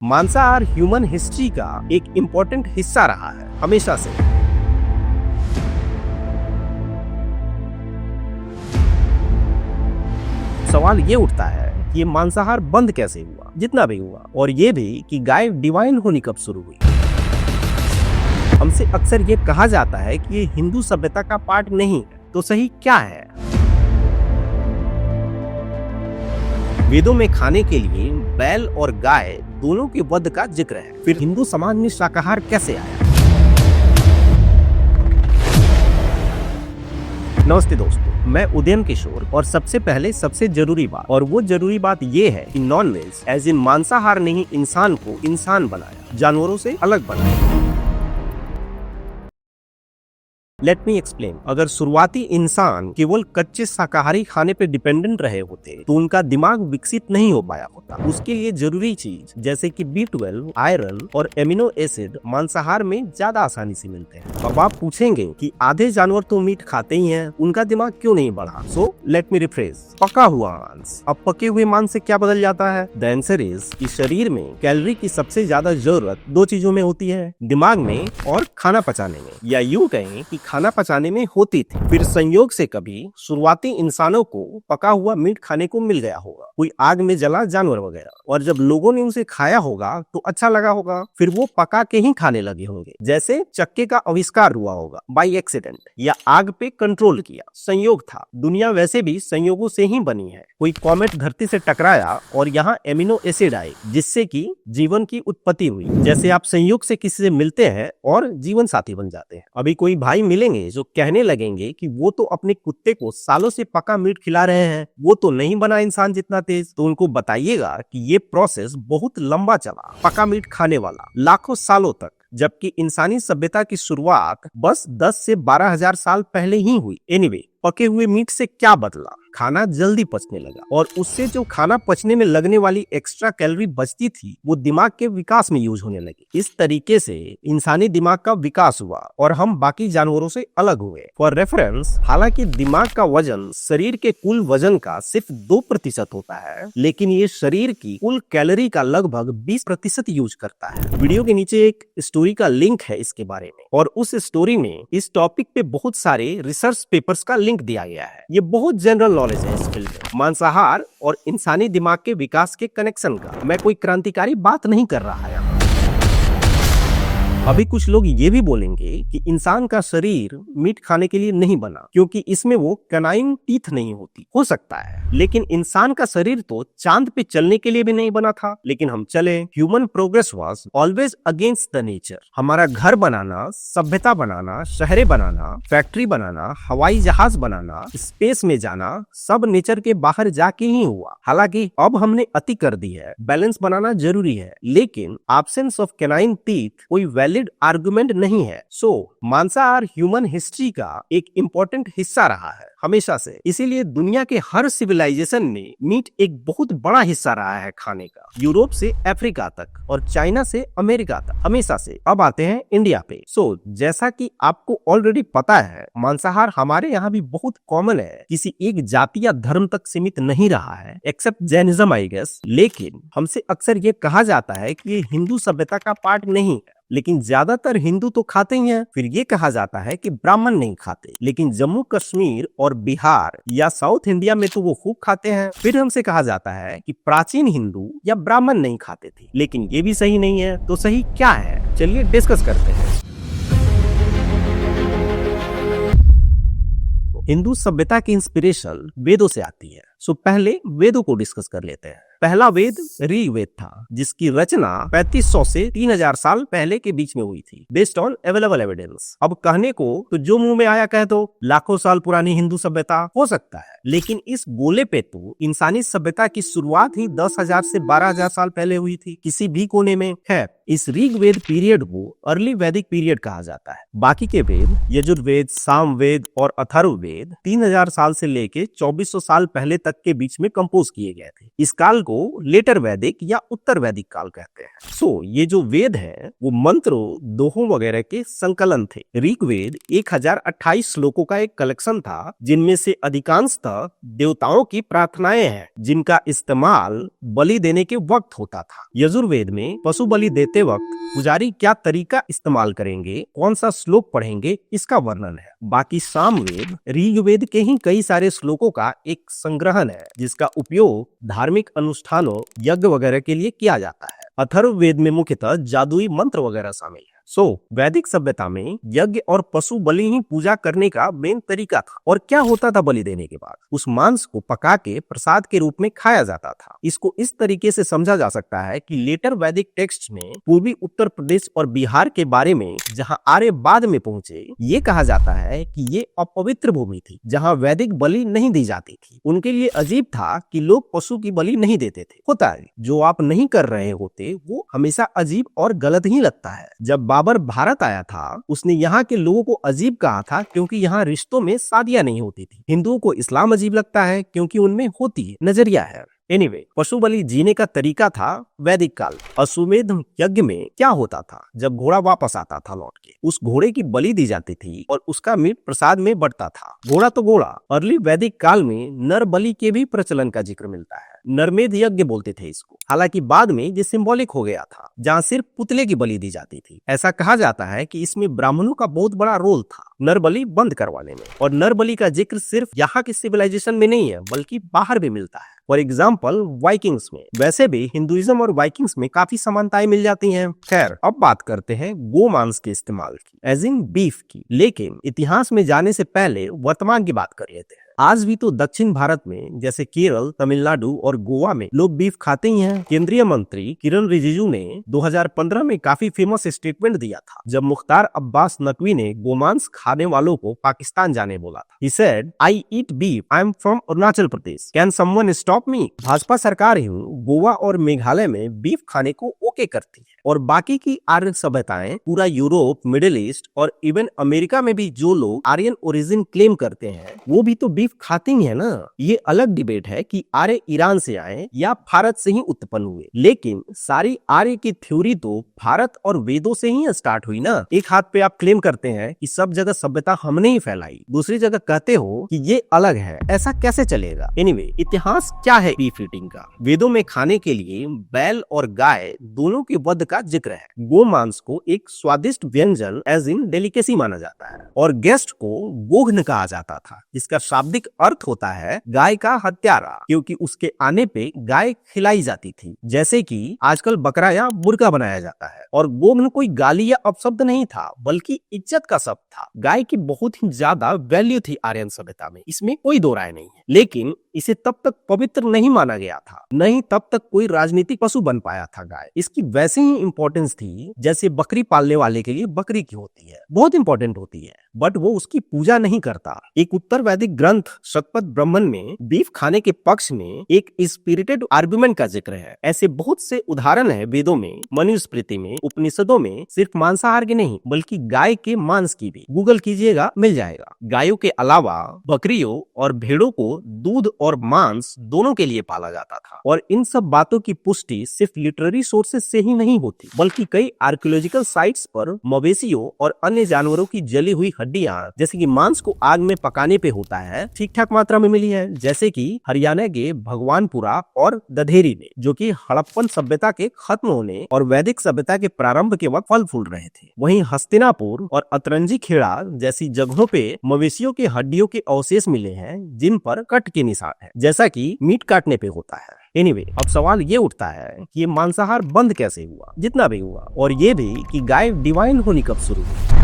मांसाहार human history का एक इम्पोर्टेंट हिस्सा रहा है हमेशा से। सवाल ये उठता है कि ये मांसाहार बंद कैसे हुआ, जितना भी हुआ, और ये भी कि गाय डिवाइन होनी कब शुरू हुई। हमसे अक्सर ये कहा जाता है कि ये हिंदू सभ्यता का पार्ट नहीं है, तो सही क्या है? वेदों में खाने के लिए बैल और गाय दोनों के वध का जिक्र है। फिर हिंदू समाज में शाकाहार कैसे आया? नमस्ते दोस्तों, मैं उदयन किशोर, और सबसे पहले सबसे जरूरी बात, और वो जरूरी बात ये है कि नॉन वेज एज इन मांसाहार ने ही इंसान को इंसान बनाया, जानवरों से अलग बनाया। Let me explain. अगर शुरुआती इंसान केवल कच्चे शाकाहारी खाने पे डिपेंडेंट रहे होते तो उनका दिमाग विकसित नहीं हो पाया होता। उसके लिए जरूरी चीज जैसे कि B12, आयरन और एमिनो एसिड मांसाहार में ज्यादा आसानी से मिलते हैं। अब आप पूछेंगे कि आधे जानवर तो मीट खाते ही हैं, उनका दिमाग क्यों नहीं बढ़ा? So let me refresh. पका हुआ मांस। अब पके हुए मांस से क्या बदल जाता है? द आंसर इज कि शरीर में कैलोरी की सबसे ज्यादा जरूरत दो चीजों में होती है, दिमाग में और खाना पचाने में, या यूं कहें कि खाना पचाने में होती थी। फिर संयोग से कभी शुरुआती इंसानों को पका हुआ मीट खाने को मिल गया होगा, कोई आग में जला जानवर वगैरह, और जब लोगों ने उसे खाया होगा तो अच्छा लगा होगा, फिर वो पका के ही खाने लगे होंगे। जैसे चक्के का आविष्कार हुआ होगा बाय एक्सीडेंट, या आग पे कंट्रोल किया, संयोग था। दुनिया वैसे भी संयोगों से ही बनी है। कोई कॉमेट धरती से टकराया और यहाँ एमिनो एसिड आए, जिससे कि जीवन की उत्पत्ति हुई। जैसे आप संयोग से किसी से मिलते हैं और जीवन साथी बन जाते हैं। अभी कोई भाई मिलेंगे जो कहने लगेंगे कि वो तो अपने कुत्ते को सालों से पका मीट खिला रहे हैं, वो तो नहीं बना इंसान जितना तेज। तो उनको बताइएगा कि ये प्रोसेस बहुत लंबा चला, पका मीट खाने वाला, लाखों सालों तक, जबकि इंसानी सभ्यता की शुरुआत बस 10 से 12,000 साल पहले ही हुई। एनीवे, पके हुए मीट से क्या बदला? खाना जल्दी पचने लगा, और उससे जो खाना पचने में लगने वाली एक्स्ट्रा कैलोरी बचती थी वो दिमाग के विकास में यूज होने लगी। इस तरीके से इंसानी दिमाग का विकास हुआ और हम बाकी जानवरों से अलग हुए। फॉर रेफरेंस, हालांकि दिमाग का वजन शरीर के कुल वजन का सिर्फ 2% होता है, लेकिन ये शरीर की कुल कैलोरी का लगभग 20% यूज करता है। वीडियो के नीचे एक स्टोरी का लिंक है इसके बारे में, और उस स्टोरी में इस टॉपिक पे बहुत सारे रिसर्च पेपर्स का लिंक दिया गया है। ये बहुत जनरल नॉलेज है इस फील्ड में, मांसाहार और इंसानी दिमाग के विकास के कनेक्शन का। मैं कोई क्रांतिकारी बात नहीं कर रहा है। अभी कुछ लोग ये भी बोलेंगे कि इंसान का शरीर मीट खाने के लिए नहीं बना क्योंकि इसमें वो कैनाइन टीथ नहीं होती। हो सकता है, लेकिन इंसान का शरीर तो चांद पे चलने के लिए भी नहीं बना था, लेकिन हम चले। Human progress was always against the nature. हमारा घर बनाना, सभ्यता बनाना, शहरें बनाना, फैक्ट्री बनाना, हवाई जहाज बनाना, स्पेस में जाना, सब नेचर के बाहर जाके ही हुआ। हालांकि अब हमने अति कर दी है। बैलेंस बनाना जरूरी है, लेकिन एब्सेंस ऑफ कैनाइन टीथ कोई वैलिड आर्गुमेंट नहीं है। सो मांसाहार ह्यूमन हिस्ट्री का एक इम्पोर्टेंट हिस्सा रहा है हमेशा से। इसीलिए दुनिया के हर सिविलाइजेशन में मीट एक बहुत बड़ा हिस्सा रहा है खाने का, यूरोप से अफ्रीका तक और चाइना से अमेरिका तक, हमेशा से। अब आते हैं इंडिया पे। जैसा कि आपको ऑलरेडी पता है, मांसाहार हमारे यहाँ भी बहुत कॉमन है, किसी एक जाति या धर्म तक सीमित नहीं रहा है, एक्सेप्ट जैनिज्म आई गेस। लेकिन हमसे अक्सर ये कहा जाता है कि ये हिंदू सभ्यता का पार्ट नहीं है, लेकिन ज्यादातर हिंदू तो खाते ही हैं। फिर ये कहा जाता है कि ब्राह्मण नहीं खाते, लेकिन जम्मू कश्मीर और बिहार या साउथ इंडिया में तो वो खूब खाते हैं। फिर हमसे कहा जाता है कि प्राचीन हिंदू या ब्राह्मण नहीं खाते थे, लेकिन ये भी सही नहीं है। तो सही क्या है? चलिए डिस्कस करते हैं। हिंदू सभ्यता की इंस्पिरेशन वेदों से आती है। पहले वेदों को डिस्कस कर लेते हैं। पहला वेद ऋग्वेद था, जिसकी रचना 3500 से 3000 साल पहले के बीच में हुई थी, बेस्ड ऑन अवेलेबल एविडेंस। अब कहने को तो जो मुंह में आया कह दो, लाखों साल पुरानी हिंदू सभ्यता हो सकता है, लेकिन इस बोले पे तो इंसानी सभ्यता की शुरुआत ही 10,000 से 12,000 साल पहले हुई थी, किसी भी कोने में है। इस ऋग्वेद पीरियड को अर्ली वैदिक पीरियड कहा जाता है। बाकी के वेद यजुर्वेद, सामवेद और अथर्ववेद 3000 साल से लेके 2400 साल पहले तक के बीच में कंपोज किए गए थे। इस काल को लेटर वैदिक या उत्तर वैदिक काल कहते हैं। ये जो वेद है वो मंत्रों, दोहों वगैरह के संकलन थे। ऋग्वेद 1028 श्लोकों का एक कलेक्शन था, जिनमें से अधिकांशतः देवताओं की प्रार्थनाएं हैं, जिनका इस्तेमाल बलि देने के वक्त होता था। यजुर्वेद में पशु बलि देते वक्त पुजारी क्या तरीका इस्तेमाल करेंगे, कौन सा श्लोक पढ़ेंगे, इसका वर्णन है। बाकी सामवेद ऋग्वेद के ही कई सारे श्लोकों का एक संग्रहण है, जिसका उपयोग धार्मिक अनुष्ठानों, यज्ञ वगैरह के लिए किया जाता है। अथर्ववेद में मुख्यतः जादुई मंत्र वगैरह शामिल है। वैदिक सभ्यता में यज्ञ और पशु बलि ही पूजा करने का मेन तरीका था। और क्या होता था बलि देने के बाद? उस मांस को पका के प्रसाद के रूप में खाया जाता था। इसको इस तरीके से समझा जा सकता है कि लेटर वैदिक टेक्स्ट में पूर्वी उत्तर प्रदेश और बिहार के बारे में, जहां आर्य बाद में पहुंचे, ये कहा जाता है कि ये अपवित्र भूमि थी, जहां वैदिक बलि नहीं दी जाती थी। उनके लिए अजीब था कि लोग पशु की बलि नहीं देते थे। होता है, जो आप नहीं कर रहे होते वो हमेशा अजीब और गलत ही लगता है। जब बाबर भारत आया था, उसने यहाँ के लोगों को अजीब कहा था क्योंकि यहाँ रिश्तों में शादियां नहीं होती थी। हिंदुओं को इस्लाम अजीब लगता है क्योंकि उनमें होती है। नजरिया है। एनीवे, पशु बलि जीने का तरीका था वैदिक काल। अश्वमेध यज्ञ में क्या होता था? जब घोड़ा वापस आता था लौट के, उस घोड़े की बलि दी जाती थी और उसका मीट प्रसाद में बढ़ता था। घोड़ा तो घोड़ा। अर्ली वैदिक काल में नर बलि के भी प्रचलन का जिक्र मिलता है। नरमेध यज्ञ बोलते थे इसको। हालांकि बाद में ये सिंबॉलिक हो गया था, जहाँ सिर्फ पुतले की बलि दी जाती थी। ऐसा कहा जाता है कि इसमें ब्राह्मणों का बहुत बड़ा रोल था नर बलि बंद करवाने में। और नर बलि का जिक्र सिर्फ यहाँ के सिविलाइजेशन में नहीं है, बल्कि बाहर भी मिलता है। फॉर एग्जाम्पल वाइकिंग्स में। वैसे भी हिंदुइज्म और वाइकिंग्स में काफी समानताएं मिल जाती हैं। खैर, अब बात करते हैं गोमांस के इस्तेमाल की, एज इन बीफ की। लेकिन इतिहास में जाने से पहले वर्तमान की बात कर लेते हैं। आज भी तो दक्षिण भारत में, जैसे केरल, तमिलनाडु और गोवा में, लोग बीफ खाते ही हैं। केंद्रीय मंत्री किरण रिजिजू ने 2015 में काफी फेमस स्टेटमेंट दिया था, जब मुख्तार अब्बास नकवी ने गोमांस खाने वालों को पाकिस्तान जाने बोला था। He said, I eat beef. I am from Arunachal Pradesh. Can someone stop me? Bhajpa सरकार ही गोवा और मेघालय में बीफ खाने को ओके करती है, और बाकी की आर्य सभ्यताएं, पूरा यूरोप, मिडिल ईस्ट और इवन अमेरिका में भी जो लोग आर्यन ओरिजिन क्लेम करते हैं, वो भी तो बीफ खाते ही है ना। ये अलग डिबेट है कि आर्य ईरान से आए या भारत से ही उत्पन्न हुए, लेकिन सारी आर्य की थ्योरी तो भारत और वेदों से ही स्टार्ट हुई ना। एक हाथ पे आप क्लेम करते हैं कि सब जगह सभ्यता हमने ही फैलाई, दूसरी जगह कहते हो कि ये अलग है। ऐसा कैसे चलेगा? एनीवे, इतिहास क्या है बीफ ईटिंग का? वेदों में खाने के लिए बैल और गाय दोनों के वध का जिक्र है। गोमांस को एक स्वादिष्ट व्यंजन, एज इन डेलिकेसी, माना जाता है, और गेस्ट को गोघ्न कहा जाता था। इसका शाब्दिक अर्थ होता है गाय का हत्यारा, क्योंकि उसके आने पे गाय खिलाई जाती थी, जैसे कि आजकल बकरा या मुर्गा बनाया जाता है। और गोघ्न कोई गाली या अपशब्द नहीं था, बल्कि इज्जत का शब्द था। गाय की बहुत ही ज्यादा वैल्यू थी आर्यन सभ्यता में, इसमें कोई दो राय नहीं है। लेकिन इसे तब तक पवित्र नहीं माना गया था, नहीं तब तक कोई राजनीतिक पशु बन पाया था गाय। इसकी वैसे ही इंपॉर्टेंस थी जैसे बकरी पालने वाले के लिए बकरी की होती है, बहुत इंपॉर्टेंट होती है, बट वो उसकी पूजा नहीं करता। एक उत्तर वैदिक ग्रंथ शतपथ ब्राह्मण में बीफ खाने के पक्ष में एक स्पिरिटेड आर्गुमेंट का जिक्र है। ऐसे बहुत से उदाहरण है वेदों में, मनुस्मृति में, उपनिषदों में, सिर्फ मांसाहार के नहीं बल्कि गाय के मांस की भी। गूगल कीजिएगा, मिल जाएगा। गायों के अलावा बकरियों और भेड़ों को दूध और मांस दोनों के लिए पाला जाता था। और इन सब बातों की पुष्टि सिर्फ लिटरेरी सोर्सेज से ही नहीं होती, बल्कि कई आर्कियोलॉजिकल साइट्स पर मवेशियों और अन्य जानवरों की जली हुई हड्डियां, जैसे कि मांस को आग में पकाने पे होता है, ठीक ठाक मात्रा में मिली है। जैसे कि हरियाणा के भगवानपुरा और दधेरी में, जो कि हड़प्पन सभ्यता के खत्म होने और वैदिक सभ्यता के प्रारंभ के वक्त फल फूल रहे थे। वहीं हस्तिनापुर और अतरंजी खेड़ा जैसी जगहों पे मवेशियों के हड्डियों के अवशेष मिले हैं, जिन पर कट के निशान है, जैसा कि मीट काटने पे होता है। एनीवे, अब सवाल ये उठता है कि ये मांसाहार बंद कैसे हुआ, जितना भी हुआ, और ये भी कि गाय डिवाइन होनी कब शुरू हुई।